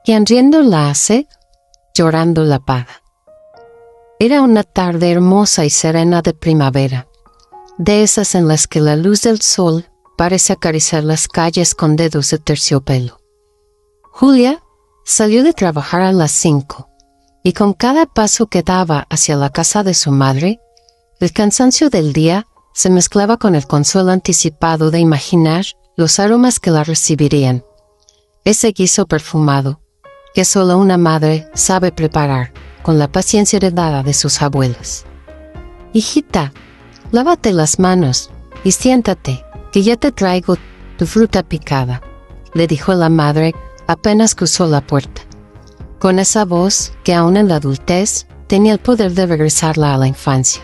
Quien riendo la hace, llorando la paga. Era una tarde hermosa y serena de primavera, de esas en las que la luz del sol parece acariciar las calles con dedos de terciopelo. Julia salió de trabajar a las 5, y con cada paso que daba hacia la casa de su madre, el cansancio del día se mezclaba con el consuelo anticipado de imaginar los aromas que la recibirían. Ese guiso perfumado que solo una madre sabe preparar con la paciencia heredada de sus abuelas. «Hijita, lávate las manos y siéntate, que ya te traigo tu fruta picada», le dijo la madre apenas cruzó la puerta, con esa voz que aún en la adultez tenía el poder de regresarla a la infancia.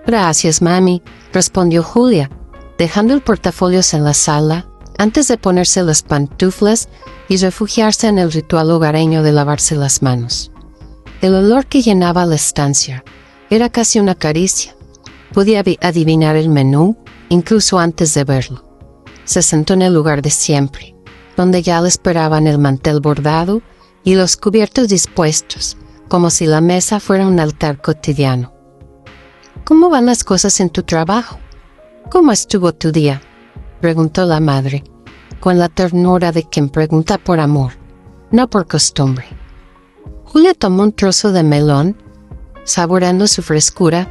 «Gracias, mami», respondió Julia, dejando el portafolios en la sala antes de ponerse las pantuflas y refugiarse en el ritual hogareño de lavarse las manos. El olor que llenaba la estancia era casi una caricia. Podía adivinar el menú incluso antes de verlo. Se sentó en el lugar de siempre, donde ya le esperaban el mantel bordado y los cubiertos dispuestos, como si la mesa fuera un altar cotidiano. «¿Cómo van las cosas en tu trabajo? ¿Cómo estuvo tu día?», preguntó la madre, con la ternura de quien pregunta por amor, no por costumbre. Julia tomó un trozo de melón, saboreando su frescura,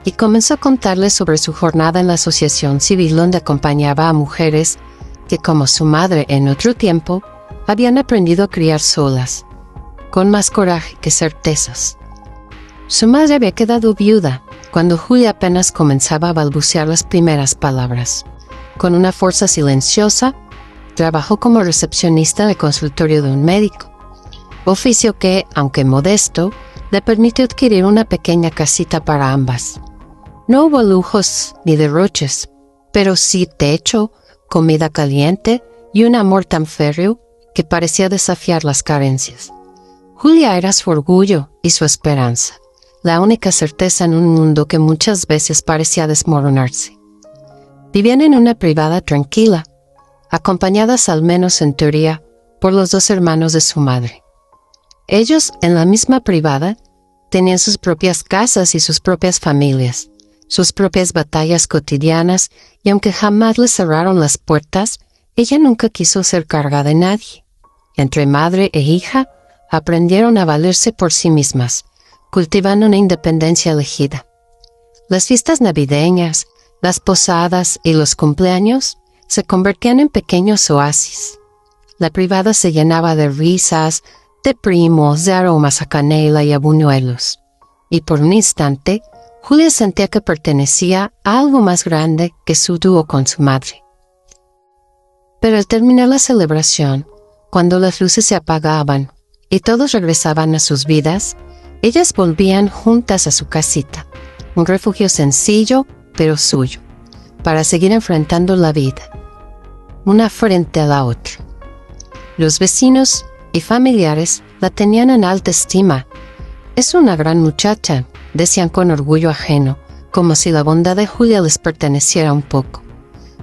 y comenzó a contarle sobre su jornada en la asociación civil donde acompañaba a mujeres que, como su madre en otro tiempo, habían aprendido a criar solas, con más coraje que certezas. Su madre había quedado viuda cuando Julia apenas comenzaba a balbucear las primeras palabras. Con una fuerza silenciosa, trabajó como recepcionista en el consultorio de un médico, oficio que, aunque modesto, le permitió adquirir una pequeña casita para ambas. No hubo lujos ni derroches, pero sí techo, comida caliente y un amor tan férreo que parecía desafiar las carencias. Julia era su orgullo y su esperanza, la única certeza en un mundo que muchas veces parecía desmoronarse. Vivían en una privada tranquila, acompañadas al menos en teoría por los 2 hermanos de su madre. Ellos, en la misma privada, tenían sus propias casas y sus propias familias, sus propias batallas cotidianas, y aunque jamás le cerraron las puertas, ella nunca quiso ser carga de nadie. Entre madre e hija, aprendieron a valerse por sí mismas, cultivando una independencia elegida. Las fiestas navideñas, las posadas y los cumpleaños se convertían en pequeños oasis. La privada se llenaba de risas, de primos, de aromas a canela y a buñuelos. Y por un instante, Julia sentía que pertenecía a algo más grande que su dúo con su madre. Pero al terminar la celebración, cuando las luces se apagaban y todos regresaban a sus vidas, ellas volvían juntas a su casita, un refugio sencillo pero suyo, para seguir enfrentando la vida, una frente a la otra. Los vecinos y familiares la tenían en alta estima. «Es una gran muchacha», decían con orgullo ajeno, como si la bondad de Julia les perteneciera un poco.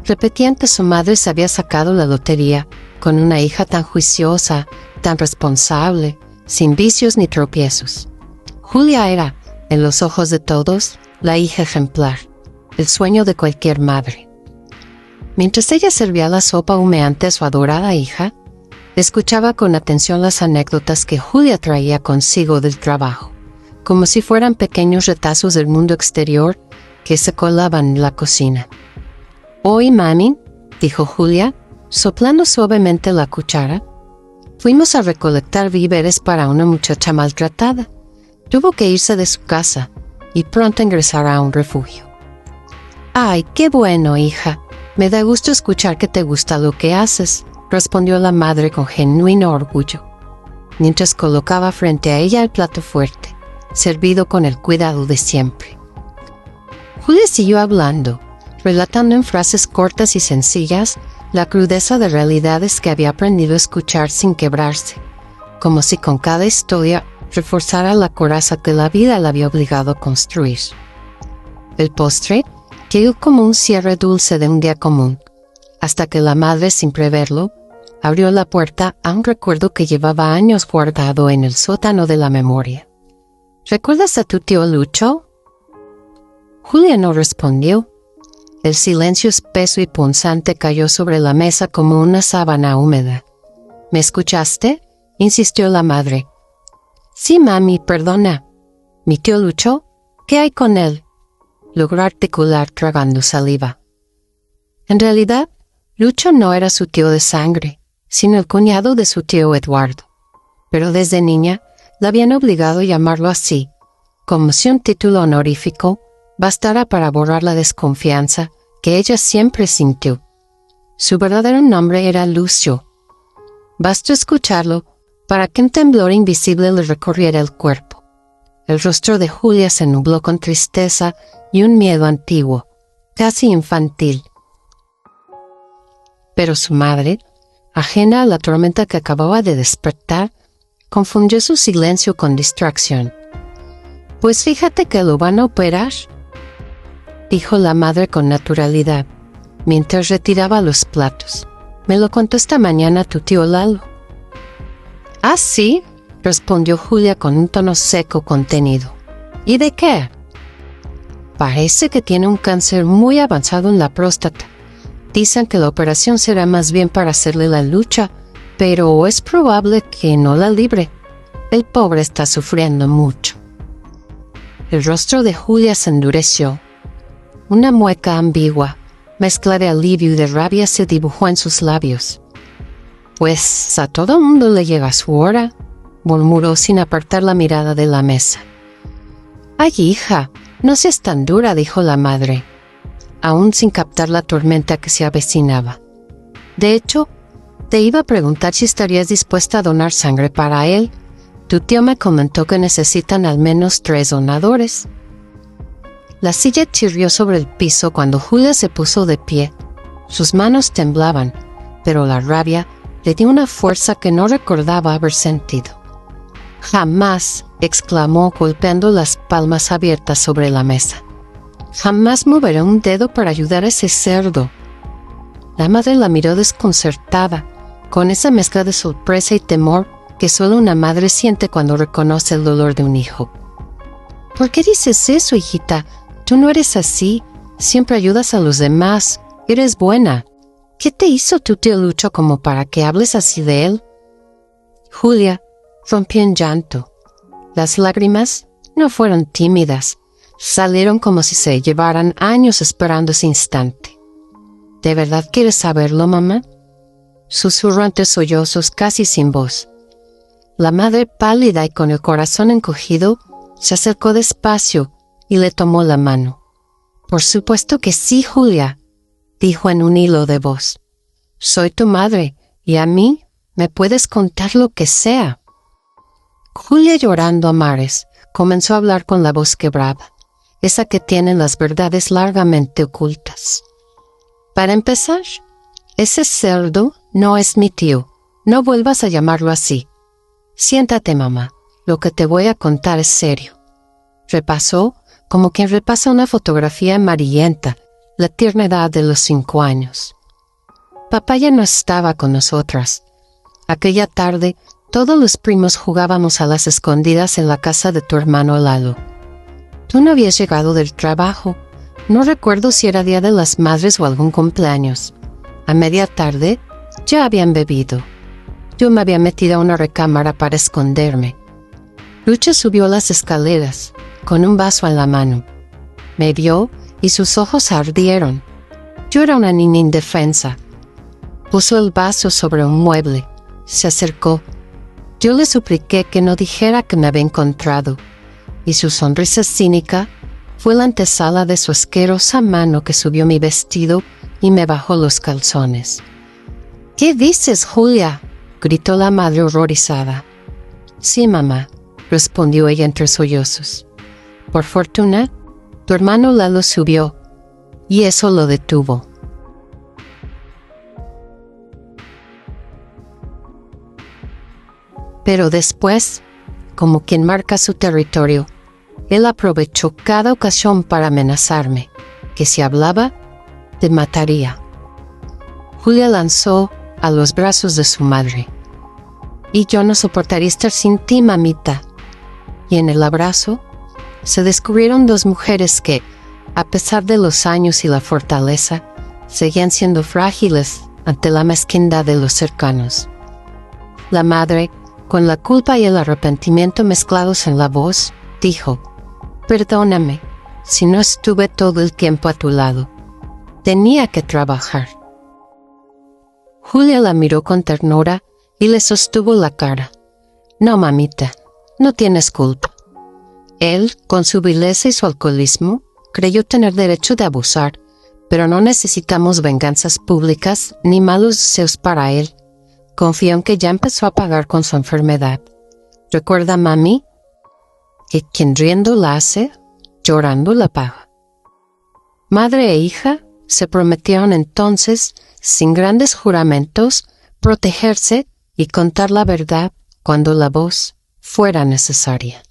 Repetían que su madre se había sacado la lotería con una hija tan juiciosa, tan responsable, sin vicios ni tropiezos. Julia era, en los ojos de todos, la hija ejemplar, el sueño de cualquier madre. Mientras ella servía la sopa humeante a su adorada hija, escuchaba con atención las anécdotas que Julia traía consigo del trabajo, como si fueran pequeños retazos del mundo exterior que se colaban en la cocina. «Hoy, mami», dijo Julia, soplando suavemente la cuchara, «fuimos a recolectar víveres para una muchacha maltratada. Tuvo que irse de su casa y pronto ingresará a un refugio». «Ay, qué bueno, hija. Me da gusto escuchar que te gusta lo que haces», respondió la madre con genuino orgullo, mientras colocaba frente a ella el plato fuerte, servido con el cuidado de siempre. Julia siguió hablando, relatando en frases cortas y sencillas la crudeza de realidades que había aprendido a escuchar sin quebrarse, como si con cada historia reforzara la coraza que la vida la había obligado a construir. El postre llegó como un cierre dulce de un día común, hasta que la madre, sin preverlo, Abrió la puerta a un recuerdo que llevaba años guardado en el sótano de la memoria. ¿Recuerdas a tu tío Lucho? Julia no respondió. El silencio espeso y punzante cayó sobre la mesa como una sábana húmeda. ¿Me escuchaste?, insistió la madre. Sí, mami, perdona. ¿Mi tío Lucho? ¿Qué hay con él?, logró articular tragando saliva. En realidad, Lucho no era su tío de sangre, sino el cuñado de su tío Eduardo. Pero desde niña la habían obligado a llamarlo así, como si un título honorífico bastara para borrar la desconfianza que ella siempre sintió. Su verdadero nombre era Lucio. Bastó escucharlo para que un temblor invisible le recorriera el cuerpo. El rostro de Julia se nubló con tristeza y un miedo antiguo, casi infantil. Pero su madre, ajena a la tormenta que acababa de despertar, confundió su silencio con distracción. «Pues fíjate que lo van a operar», dijo la madre con naturalidad, mientras retiraba los platos. «Me lo contó esta mañana tu tío Lalo». «¿Ah, sí?», respondió Julia con un tono seco contenido. «¿Y de qué?». «Parece que tiene un cáncer muy avanzado en la próstata. Dicen que la operación será más bien para hacerle la lucha, pero es probable que no la libre. El pobre está sufriendo mucho». El rostro de Julia se endureció. Una mueca ambigua, mezcla de alivio y de rabia, se dibujó en sus labios. «Pues a todo mundo le llega su hora», murmuró sin apartar la mirada de la mesa. «Ay, hija, no seas tan dura», dijo la madre, aún sin captar la tormenta que se avecinaba. «De hecho, te iba a preguntar si estarías dispuesta a donar sangre para él. Tu tío me comentó que necesitan al menos 3 donadores». La silla chirrió sobre el piso cuando Julia se puso de pie. Sus manos temblaban, pero la rabia le dio una fuerza que no recordaba haber sentido. «Jamás», exclamó golpeando las palmas abiertas sobre la mesa. «Jamás moveré un dedo para ayudar a ese cerdo». La madre la miró desconcertada, con esa mezcla de sorpresa y temor que solo una madre siente cuando reconoce el dolor de un hijo. «¿Por qué dices eso, hijita? Tú no eres así. Siempre ayudas a los demás. Eres buena. ¿Qué te hizo tu tío Lucho como para que hables así de él?». Julia rompió en llanto. Las lágrimas no fueron tímidas. Salieron como si se llevaran años esperando ese instante. «¿De verdad quieres saberlo, mamá?», susurró entre sollozos, casi sin voz. La madre, pálida y con el corazón encogido, se acercó despacio y le tomó la mano. «Por supuesto que sí, Julia», dijo en un hilo de voz. «Soy tu madre y a mí me puedes contar lo que sea». Julia, llorando a mares, comenzó a hablar con la voz quebrada, esa que tiene las verdades largamente ocultas. «Para empezar, ese cerdo no es mi tío. No vuelvas a llamarlo así. Siéntate, mamá. Lo que te voy a contar es serio». Repasó, como quien repasa una fotografía amarillenta, la tierna edad de los 5 años. Papá ya no estaba con nosotras. Aquella tarde, todos los primos jugábamos a las escondidas en la casa de tu hermano Lalo. Tú no habías llegado del trabajo. No recuerdo si era Día de las Madres o algún cumpleaños. A media tarde, ya habían bebido. Yo me había metido a una recámara para esconderme. Lucha subió las escaleras, con un vaso en la mano. Me vio y sus ojos ardieron. Yo era una niña indefensa. Puso el vaso sobre un mueble. Se acercó. Yo le supliqué que no dijera que me había encontrado, y su sonrisa cínica fue la antesala de su asquerosa mano que subió mi vestido y me bajó los calzones. «¿Qué dices, Julia?», gritó la madre horrorizada. «Sí, mamá», respondió ella entre sollozos. «Por fortuna, tu hermano Lalo subió, y eso lo detuvo». Pero después, como quien marca su territorio, él aprovechó cada ocasión para amenazarme, que si hablaba, te mataría. Julia lanzó a los brazos de su madre. Y yo no soportaría estar sin ti, mamita. Y en el abrazo se descubrieron dos mujeres que, a pesar de los años y la fortaleza, seguían siendo frágiles ante la mezquindad de los cercanos. La madre, con la culpa y el arrepentimiento mezclados en la voz, dijo: «Perdóname, si no estuve todo el tiempo a tu lado. Tenía que trabajar». Julia la miró con ternura y le sostuvo la cara. «No, mamita, no tienes culpa. Él, con su vileza y su alcoholismo, creyó tener derecho de abusar, pero no necesitamos venganzas públicas ni malos deseos para él. Confío en que ya empezó a pagar con su enfermedad. Recuerda, mami, que quien riendo la hace, llorando la paga». Madre e hija se prometieron entonces, sin grandes juramentos, protegerse y contar la verdad cuando la voz fuera necesaria.